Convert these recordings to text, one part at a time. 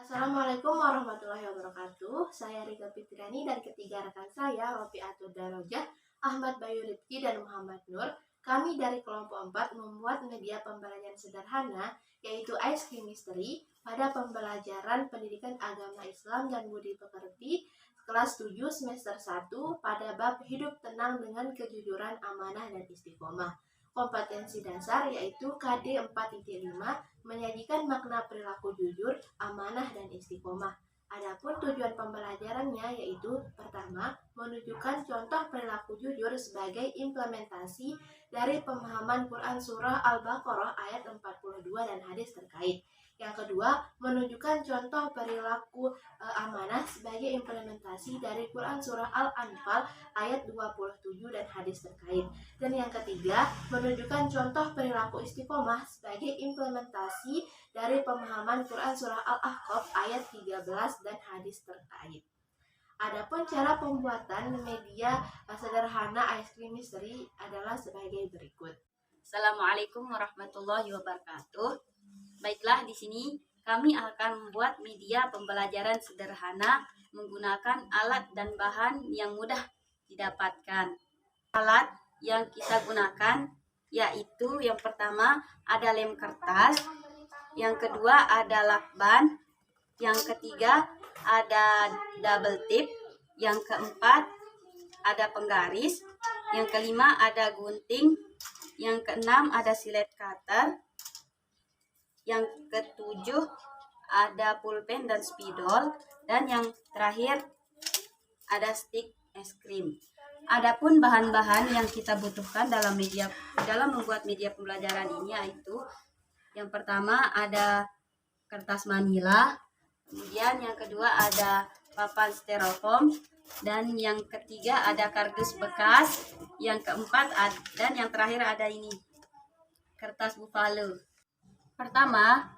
Assalamualaikum warahmatullahi wabarakatuh. Saya Rika Fitriani dan ketiga rekan saya, Rofiatul Darajah, Ahmad Bayu Rifki, dan Muhammad Nur. Kami dari kelompok 4 membuat media pembelajaran sederhana, yaitu Ice Cream Mystery, pada pembelajaran pendidikan agama Islam dan budi pekerti kelas 7 semester 1 pada bab hidup tenang dengan kejujuran, amanah, dan istiqomah. Kompetensi dasar yaitu KD 4.5 menyajikan makna perilaku jujur, amanah, dan istiqomah. Adapun tujuan pembelajarannya yaitu pertama, menunjukkan contoh perilaku jujur sebagai implementasi dari pemahaman Quran Surah Al-Baqarah ayat 42 dan hadis terkait. Yang kedua, menunjukkan contoh perilaku amanah sebagai implementasi dari Quran Surah Al-Anfal ayat 27 dan hadis terkait. Dan yang ketiga, menunjukkan contoh perilaku istiqomah sebagai implementasi dari pemahaman Quran Surah Al-Ahqaf ayat 13 dan hadis terkait. Adapun cara pembuatan media sederhana Ice Cream Mystery adalah sebagai berikut. Assalamualaikum warahmatullahi wabarakatuh. Baiklah, di sini kami akan membuat media pembelajaran sederhana menggunakan alat dan bahan yang mudah didapatkan. Alat yang kita gunakan yaitu yang pertama ada lem kertas, yang kedua ada lakban, yang ketiga ada double tip, yang keempat ada penggaris, yang kelima ada gunting, yang keenam ada silet cutter, yang ketujuh ada pulpen dan spidol, dan yang terakhir ada stik es krim. Adapun bahan-bahan yang kita butuhkan dalam membuat media pembelajaran ini yaitu yang pertama ada kertas manila, kemudian yang kedua ada papan styrofoam, dan yang ketiga ada kardus bekas, yang keempat dan yang terakhir ada ini kertas buffalo. Pertama,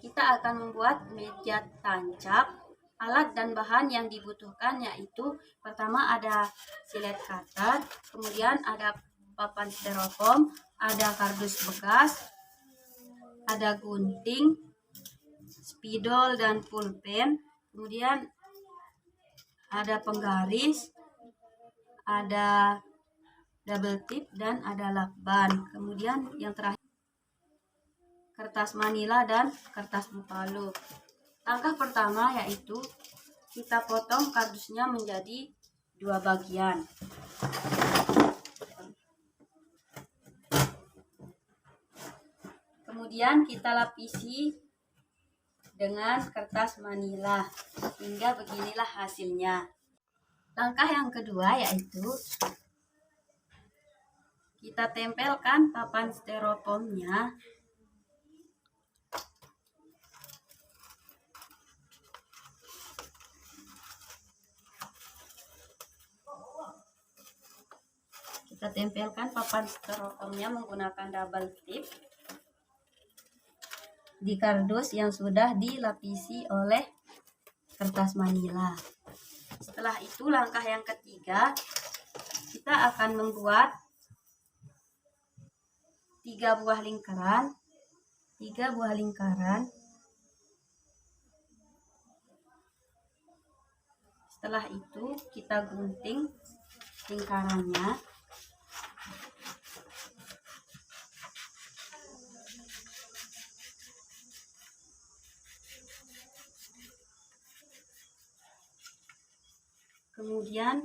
kita akan membuat meja tancap. Alat dan bahan yang dibutuhkan yaitu pertama ada silet cutter, kemudian ada papan styrofoam, ada kardus bekas, ada gunting, spidol dan pulpen, kemudian ada penggaris, ada double tip, dan ada lakban. Kemudian yang terakhir kertas manila dan kertas buffalo. Langkah pertama yaitu kita potong kardusnya menjadi 2 bagian. Kemudian kita lapisi dengan kertas manila hingga beginilah hasilnya. Langkah yang kedua yaitu kita tempelkan papan styrofoamnya menggunakan double tip di kardus yang sudah dilapisi oleh kertas manila. Setelah itu langkah yang ketiga, kita akan membuat 3 buah lingkaran. Setelah itu kita gunting lingkarannya. Kemudian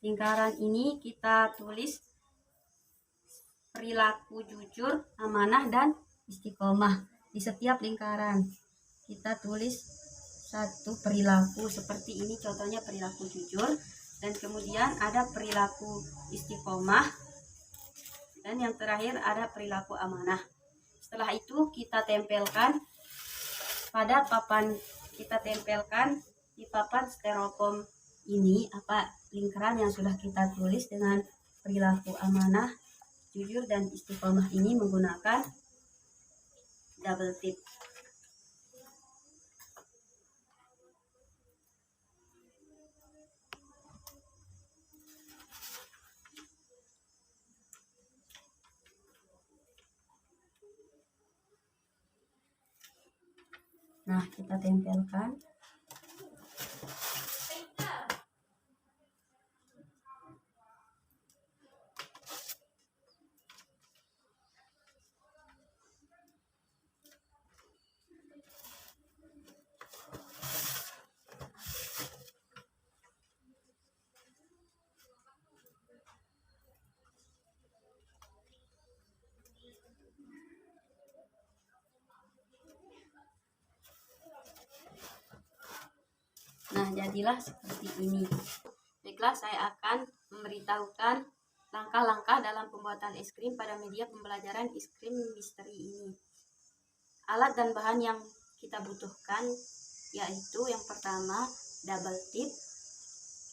lingkaran ini kita tulis perilaku jujur, amanah, dan istiqomah. Di setiap lingkaran kita tulis satu perilaku seperti ini, contohnya perilaku jujur, dan kemudian ada perilaku istiqomah, dan yang terakhir ada perilaku amanah. Setelah itu kita tempelkan pada papan, di papan styrofoam ini lingkaran yang sudah kita tulis dengan perilaku amanah, jujur, dan istiqomah ini menggunakan double tip. Nah, kita tempelkan. Nah, jadilah seperti ini. Baiklah, saya akan memberitahukan langkah-langkah dalam pembuatan es krim pada media pembelajaran es krim misteri ini. Alat dan bahan yang kita butuhkan yaitu yang pertama double tip,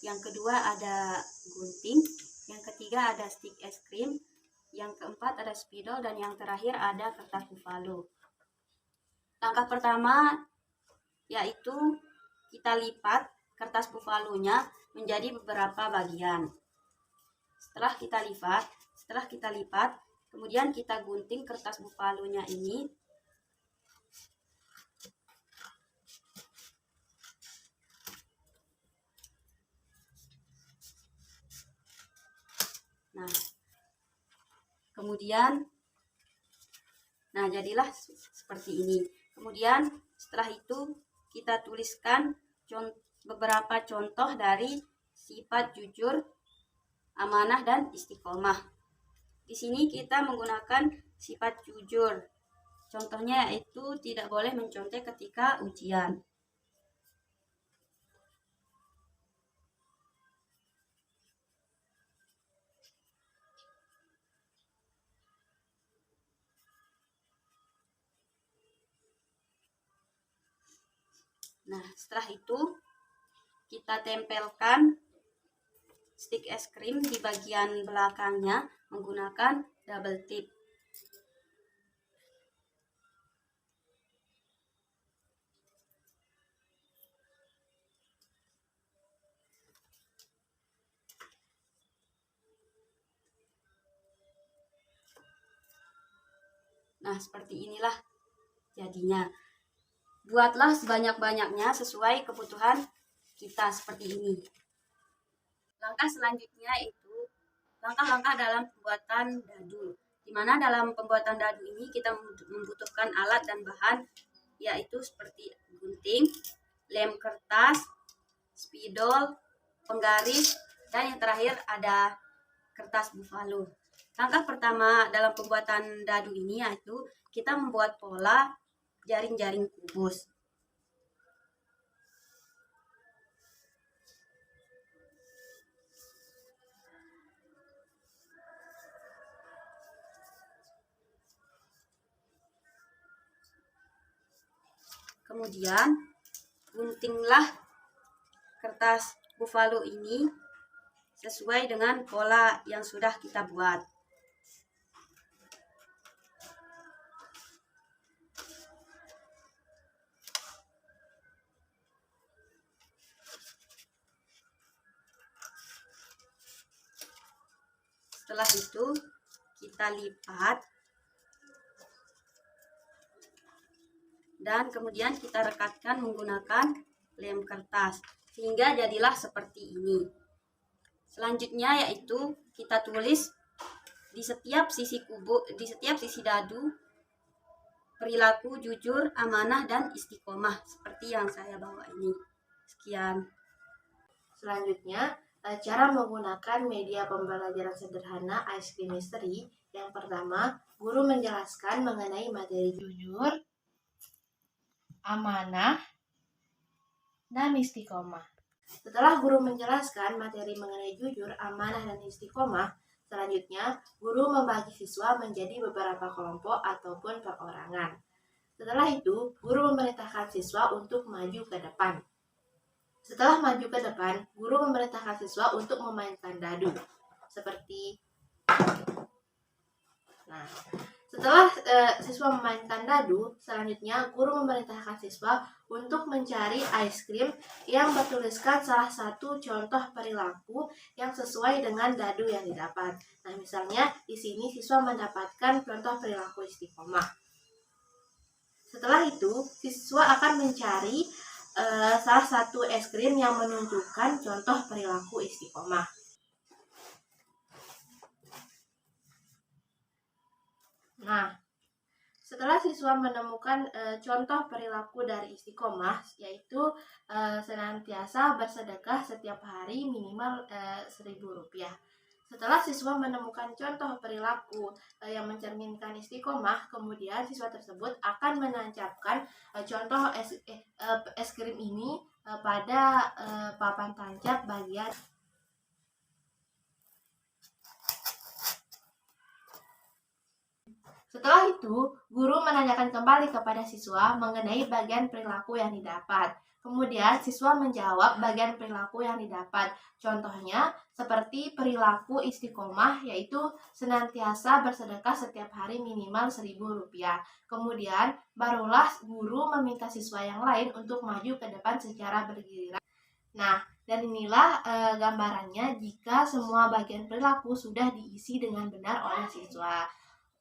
yang kedua ada gunting, yang ketiga ada stick es krim, yang keempat ada spidol, dan yang terakhir ada kertas buffalo. Langkah pertama yaitu kita lipat kertas buffalo-nya menjadi beberapa bagian. Setelah kita lipat, kemudian kita gunting kertas buffalo-nya ini. Nah, kemudian jadilah seperti ini. Kemudian setelah itu kita tuliskan beberapa contoh dari sifat jujur, amanah, dan istiqomah. Di sini kita menggunakan sifat jujur. Contohnya yaitu tidak boleh mencontek ketika ujian. Nah, setelah itu kita tempelkan stick es krim di bagian belakangnya menggunakan double tip. Nah, seperti inilah jadinya. Buatlah sebanyak-banyaknya sesuai kebutuhan kita seperti ini. Langkah selanjutnya itu langkah-langkah dalam pembuatan dadu. Di mana dalam pembuatan dadu ini kita membutuhkan alat dan bahan yaitu seperti gunting, lem kertas, spidol, penggaris, dan yang terakhir ada kertas buffalo. Langkah pertama dalam pembuatan dadu ini yaitu kita membuat pola jaring-jaring kubus. Kemudian guntinglah kertas buffalo ini sesuai dengan pola yang sudah kita buat. Setelah itu kita lipat dan kemudian kita rekatkan menggunakan lem kertas sehingga jadilah seperti ini. Selanjutnya yaitu kita tulis di setiap sisi dadu perilaku jujur, amanah, dan istiqomah seperti yang saya bawa ini. Sekian. Selanjutnya, cara menggunakan media pembelajaran sederhana ice cream misteri. Yang pertama, guru menjelaskan mengenai materi jujur, amanah, dan istiqomah. Setelah guru menjelaskan materi mengenai jujur, amanah, dan istiqomah, selanjutnya guru membagi siswa menjadi beberapa kelompok ataupun perorangan. Setelah itu, guru memerintahkan siswa untuk maju ke depan. Setelah maju ke depan, guru memerintahkan siswa untuk memainkan dadu. Setelah siswa memainkan dadu, selanjutnya guru memerintahkan siswa untuk mencari ice cream yang bertuliskan salah satu contoh perilaku yang sesuai dengan dadu yang didapat. Nah, misalnya di sini siswa mendapatkan contoh perilaku istiqomah. Setelah itu, siswa akan mencari salah satu es krim yang menunjukkan contoh perilaku istiqomah. Nah, setelah siswa menemukan contoh perilaku dari istiqomah, yaitu senantiasa bersedekah setiap hari minimal Rp1.000. Setelah siswa menemukan contoh perilaku yang mencerminkan istiqomah, kemudian siswa tersebut akan menancapkan contoh es krim ini pada papan tancap bagian. Setelah itu, guru menanyakan kembali kepada siswa mengenai bagian perilaku yang didapat. Kemudian, siswa menjawab bagian perilaku yang didapat. Contohnya, seperti perilaku istiqomah, yaitu senantiasa bersedekah setiap hari minimal Rp1.000. Kemudian, barulah guru meminta siswa yang lain untuk maju ke depan secara bergiliran. Nah, dan inilah gambarannya jika semua bagian perilaku sudah diisi dengan benar oleh siswa.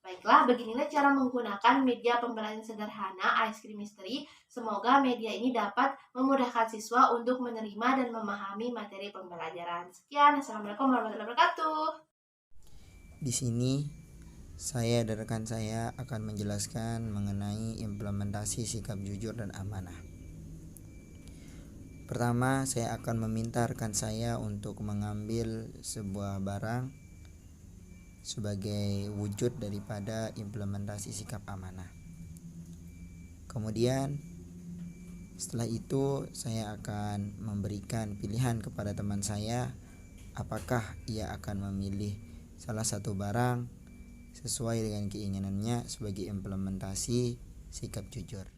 Baiklah, beginilah cara menggunakan media pembelajaran sederhana Ice Cream Mystery. Semoga media ini dapat memudahkan siswa untuk menerima dan memahami materi pembelajaran. Sekian, Assalamualaikum warahmatullahi wabarakatuh. Di sini saya dan rekan saya akan menjelaskan mengenai implementasi sikap jujur dan amanah. Pertama, saya akan meminta rekan saya untuk mengambil sebuah barang sebagai wujud daripada implementasi sikap amanah. Kemudian setelah itu saya akan memberikan pilihan kepada teman saya apakah ia akan memilih salah satu barang sesuai dengan keinginannya sebagai implementasi sikap jujur.